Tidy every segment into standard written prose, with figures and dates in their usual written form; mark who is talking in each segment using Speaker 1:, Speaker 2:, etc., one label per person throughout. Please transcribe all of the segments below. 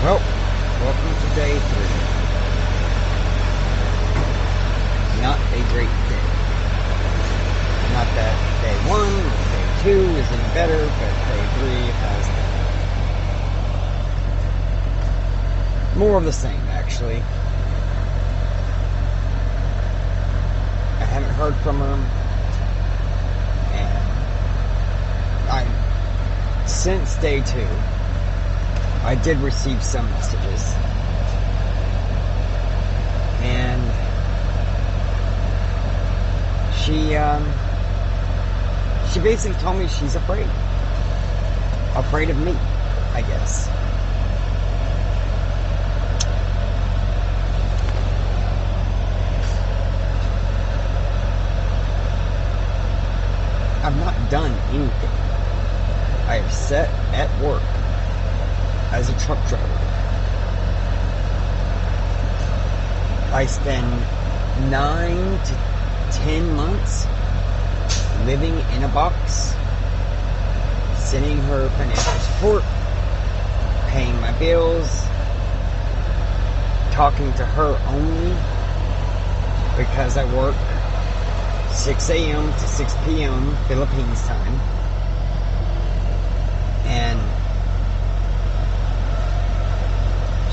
Speaker 1: Well, welcome to day 3. Not a great day. Not that day 1 or day 2 is any better, but day 3 has more of the same, actually. I haven't heard from her, and since day 2, I did receive some messages, and she basically told me she's afraid of me, I guess. I've not done anything. I have sat at work as a truck driver. I spend 9 to 10 months living in a box, sending her financial support, paying my bills, talking to her only because I work 6 a.m. to 6 p.m. Philippines time. And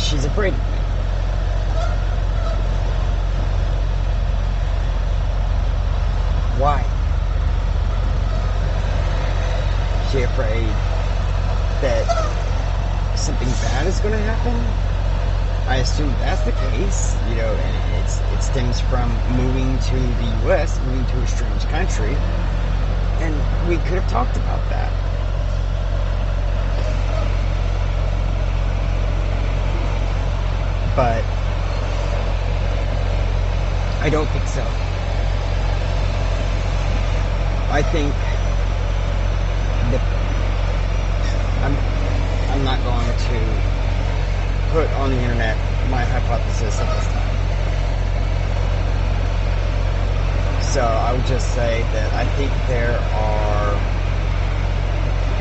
Speaker 1: she's afraid of me. Why? Is she afraid that something bad is going to happen? I assume that's the case, and it stems from moving to the U.S., moving to a strange country, and we could have talked about that. But I don't think so. I think that I'm not going to put on the internet my hypothesis at this time. So I would just say that I think there are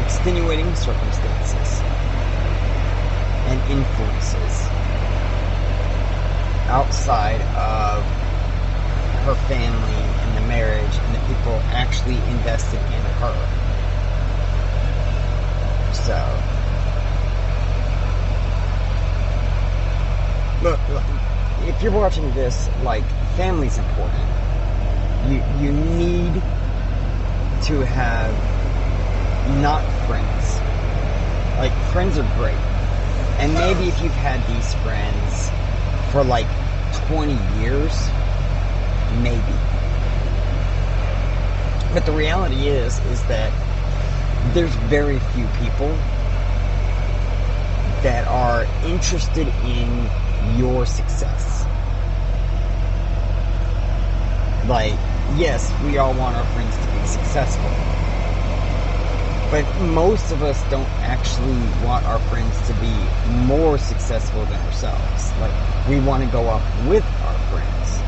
Speaker 1: extenuating circumstances and influences outside of her family and the marriage and the people actually invested in her. So, look, if you're watching this, family's important. You need to have not friends. Friends are great. And maybe if you've had these friends for 20 years, maybe. But the reality is that there's very few people that are interested in your success. Yes, we all want our friends to be successful. But most of us don't actually want our friends to be more successful than ourselves. We want to go up with our friends.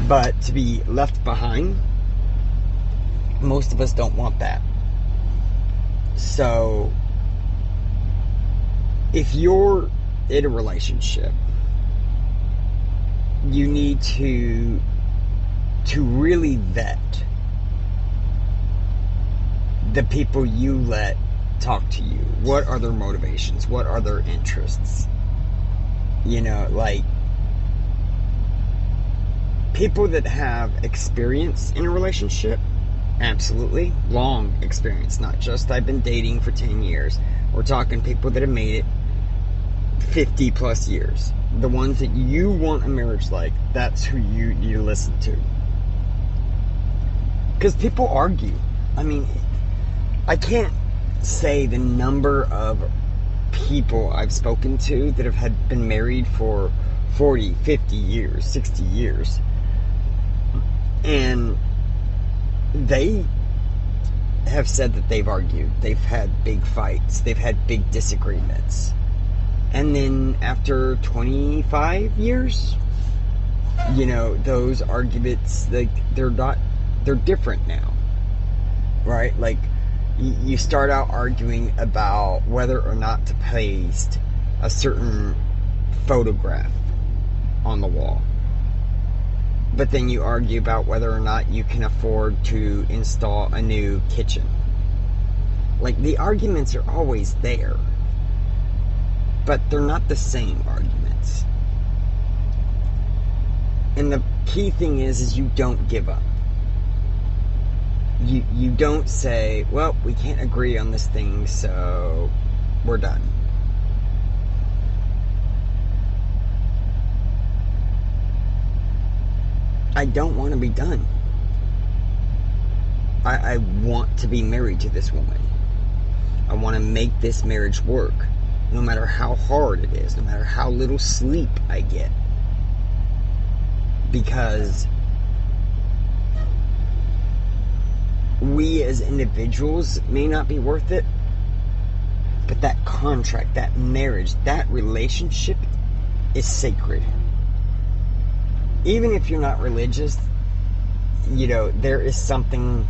Speaker 1: But to be left behind, most of us don't want that. So, if you're in a relationship, you need to really vet the people you let talk to you. What are their motivations? What are their interests? People that have experience in a relationship, absolutely, long experience, not just I've been dating for 10 years. We're talking people that have made it 50 plus years. The ones that you want a marriage like, that's who you need to listen to. Because people argue. I can't say the number of people I've spoken to that have been married for 40, 50 years, 60 years. And they have said that they've argued. They've had big fights. They've had big disagreements. And then after 25 years, those arguments, they're different now. Right? You start out arguing about whether or not to paste a certain photograph on the wall. But then you argue about whether or not you can afford to install a new kitchen. Like, the arguments are always there, but they're not the same arguments. And the key thing is you don't give up. You don't say, well, we can't agree on this thing, so we're done. I don't want to be done. I want to be married to this woman. I want to make this marriage work, no matter how hard it is, no matter how little sleep I get. Because we as individuals may not be worth it, but that contract, that marriage, that relationship is sacred. Even if you're not religious, there is something.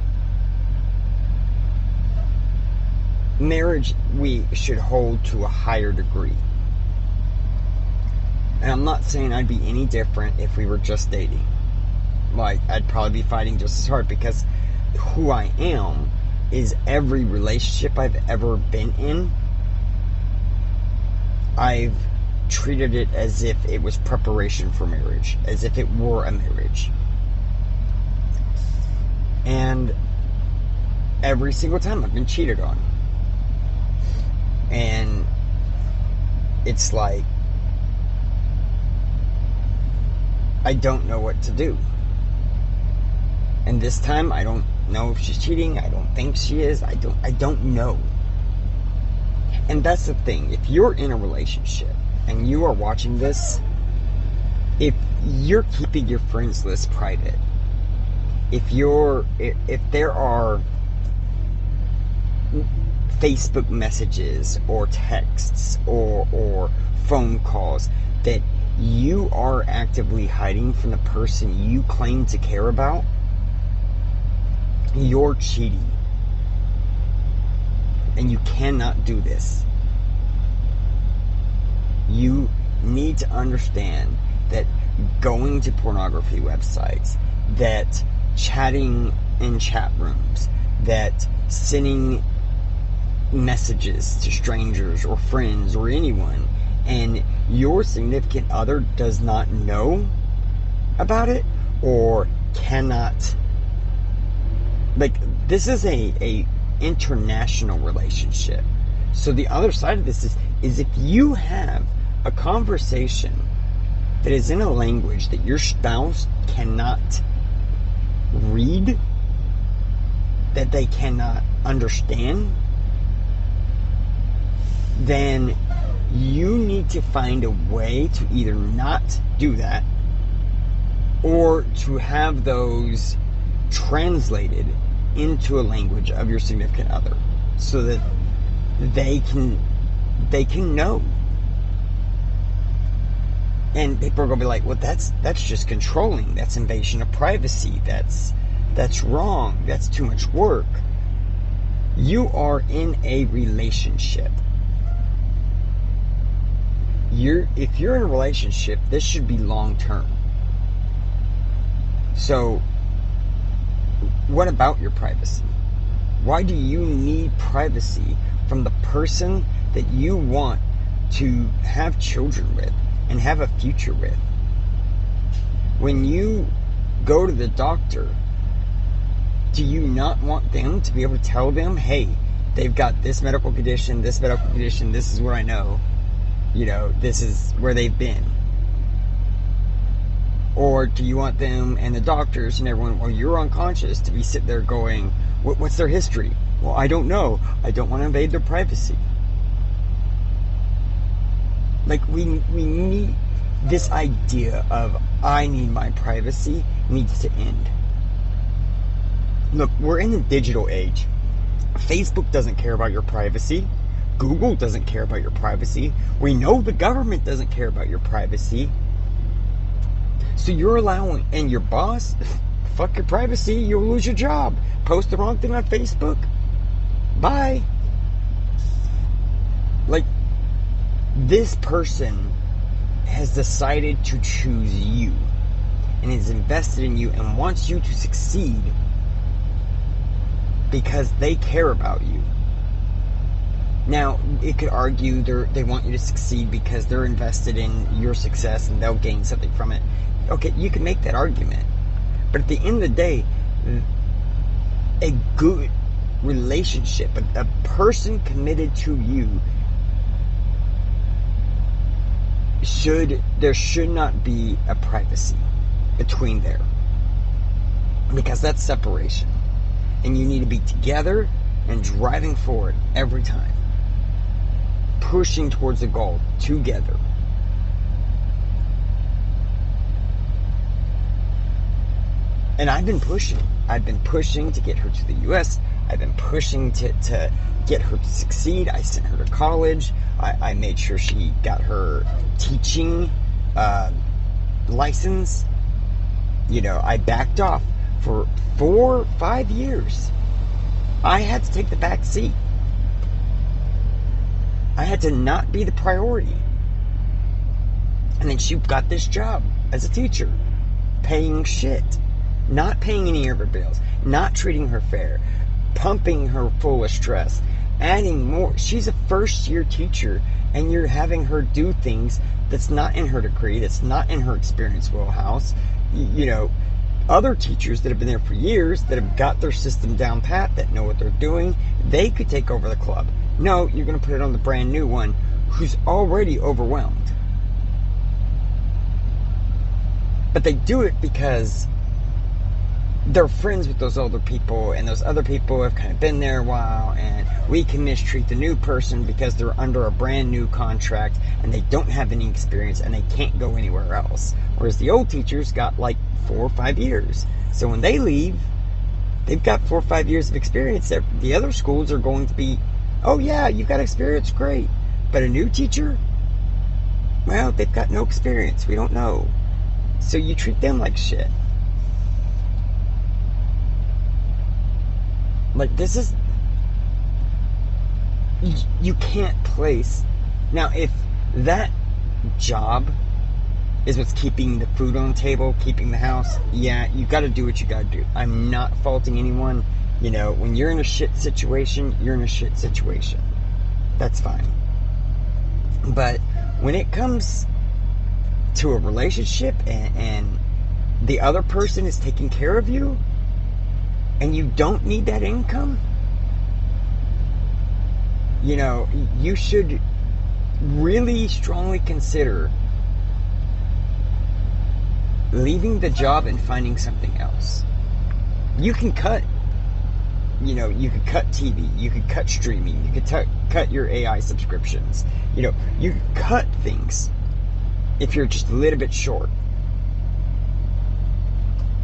Speaker 1: Marriage we should hold to a higher degree. And I'm not saying I'd be any different if we were just dating. Like, I'd probably be fighting just as hard, because who I am is every relationship I've ever been in, I've treated it as if it was preparation for marriage, as if it were a marriage. And every single time I've been cheated on. And it's like, I don't know what to do. And this time, I don't know if she's cheating. I don't think she is. I don't know. And that's the thing. If you're in a relationship and you are watching this, if you're keeping your friends list private, if there are Facebook messages or texts or phone calls that you are actively hiding from the person you claim to care about, you're cheating. And you cannot do this. You need to understand that going to pornography websites, that chatting in chat rooms, that sending messages to strangers or friends or anyone, and your significant other does not know about it or cannot, like, this is a international relationship. So the other side of this is if you have a conversation that is in a language that your spouse cannot read, that they cannot understand, then you need to find a way to either not do that or to have those translated into a language of your significant other so that they can know. And people are going to be like, well, that's just controlling. That's invasion of privacy. That's wrong. That's too much work. You are in a relationship. If you're in a relationship, this should be long term. So, what about your privacy? Why do you need privacy from the person that you want to have children with and have a future with? When you go to the doctor, do you not want them to be able to tell them, hey, they've got this medical condition, this is what I know, this is where they've been? Or do you want them and the doctors and everyone, or you're unconscious, to be sitting there going, what's their history? Well, I don't know. I don't want to invade their privacy. Like, we need this idea of I need my privacy needs to end. Look, we're in the digital age. Facebook doesn't care about your privacy. Google doesn't care about your privacy. We know the government doesn't care about your privacy. So you're allowing, and your boss, fuck your privacy, you'll lose your job. Post the wrong thing on Facebook, Bye. Like, this person has decided to choose you and is invested in you and wants you to succeed because they care about you. Now, it could argue they want you to succeed because they're invested in your success and they'll gain something from it. Okay, you can make that argument. But at the end of the day, a good relationship, a person committed to you, there should not be a privacy between there, because that's separation, and you need to be together and driving forward every time, pushing towards a goal together. And I've been pushing to get her to the US. I've been pushing to get her to succeed. I sent her to college. I made sure she got her teaching license. I backed off for 4 or 5 years. I had to take the back seat. I had to not be the priority. And then she got this job as a teacher, paying shit, not paying any of her bills, not treating her fair, pumping her full of stress, adding more. She's a first-year teacher, and you're having her do things that's not in her degree, that's not in her experience wheelhouse. Other teachers that have been there for years, that have got their system down pat, that know what they're doing, they could take over the club. No, you're going to put it on the brand new one who's already overwhelmed. But they do it because they're friends with those older people, and those other people have kind of been there a while, and we can mistreat the new person because they're under a brand new contract and they don't have any experience and they can't go anywhere else. Whereas the old teachers got like 4 or 5 years. So when they leave, they've got 4 or 5 years of experience. The other schools are going to be, oh yeah, you've got experience, great. But a new teacher, well, they've got no experience. We don't know. So you treat them like shit. Like, this is, you can't place. Now, if that job is what's keeping the food on the table, keeping the house, yeah, you got to do what you got to do. I'm not faulting anyone. When you're in a shit situation, you're in a shit situation. That's fine. But when it comes to a relationship and the other person is taking care of you, and you don't need that income, you should really strongly consider leaving the job and finding something else. You can cut, you could cut TV, you could cut streaming, you could cut your AI subscriptions, you could cut things if you're just a little bit short.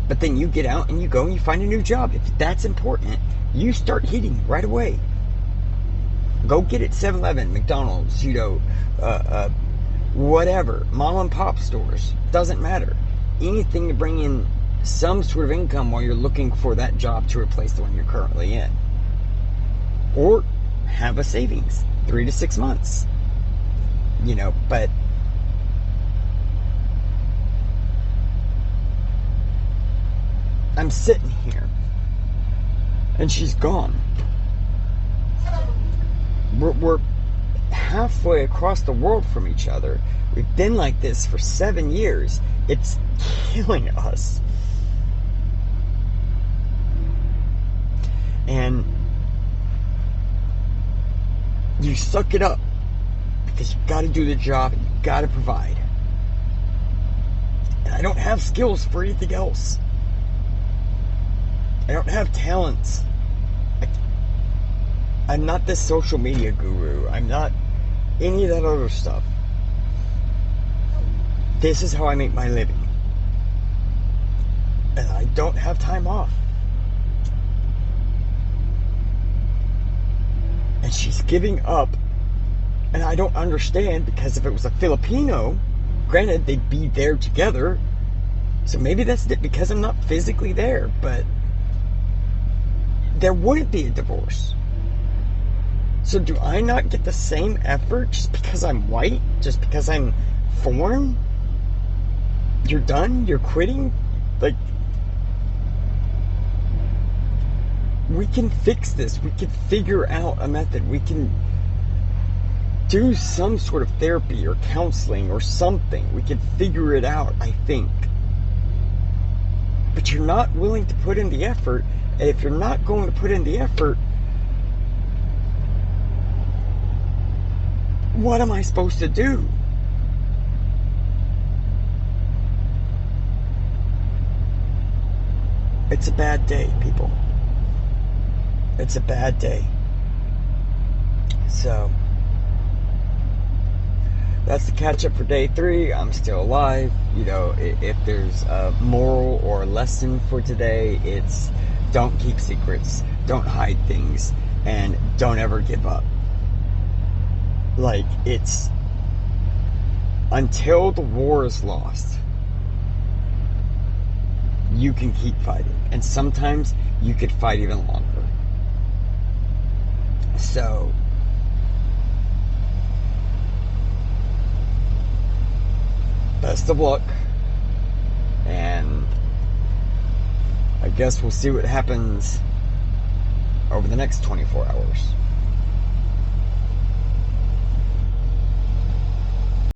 Speaker 1: But then you get out and you go and you find a new job. If that's important, you start hitting right away. Go get it 7-Eleven, McDonald's, whatever, mom and pop stores. Doesn't matter. Anything to bring in some sort of income while you're looking for that job to replace the one you're currently in. Or have a savings, 3 to 6 months. But I'm sitting here, and she's gone. We're halfway across the world from each other. We've been like this for 7 years. It's killing us. And you suck it up, because you got to do the job and you got to provide. And I don't have skills for anything else. I don't have talents. I'm not this social media guru. I'm not any of that other stuff. This is how I make my living. And I don't have time off. And she's giving up. And I don't understand, because if it was a Filipino, granted, they'd be there together. So maybe that's it, because I'm not physically there, but there wouldn't be a divorce. So do I not get the same effort just because I'm white? Just because I'm foreign? You're done? You're quitting? Like, we can fix this. We can figure out a method. We can do some sort of therapy or counseling or something. We can figure it out, I think. But you're not willing to put in the effort. And if you're not going to put in the effort, what am I supposed to do? It's a bad day, people. It's a bad day. So, that's the catch up for day 3. I'm still alive. You know, if there's a moral or a lesson for today, it's don't keep secrets, don't hide things, and don't ever give up. Like, it's until the war is lost, you can keep fighting. And sometimes you could fight even longer. So, best of luck. And I guess we'll see what happens over the next 24 hours.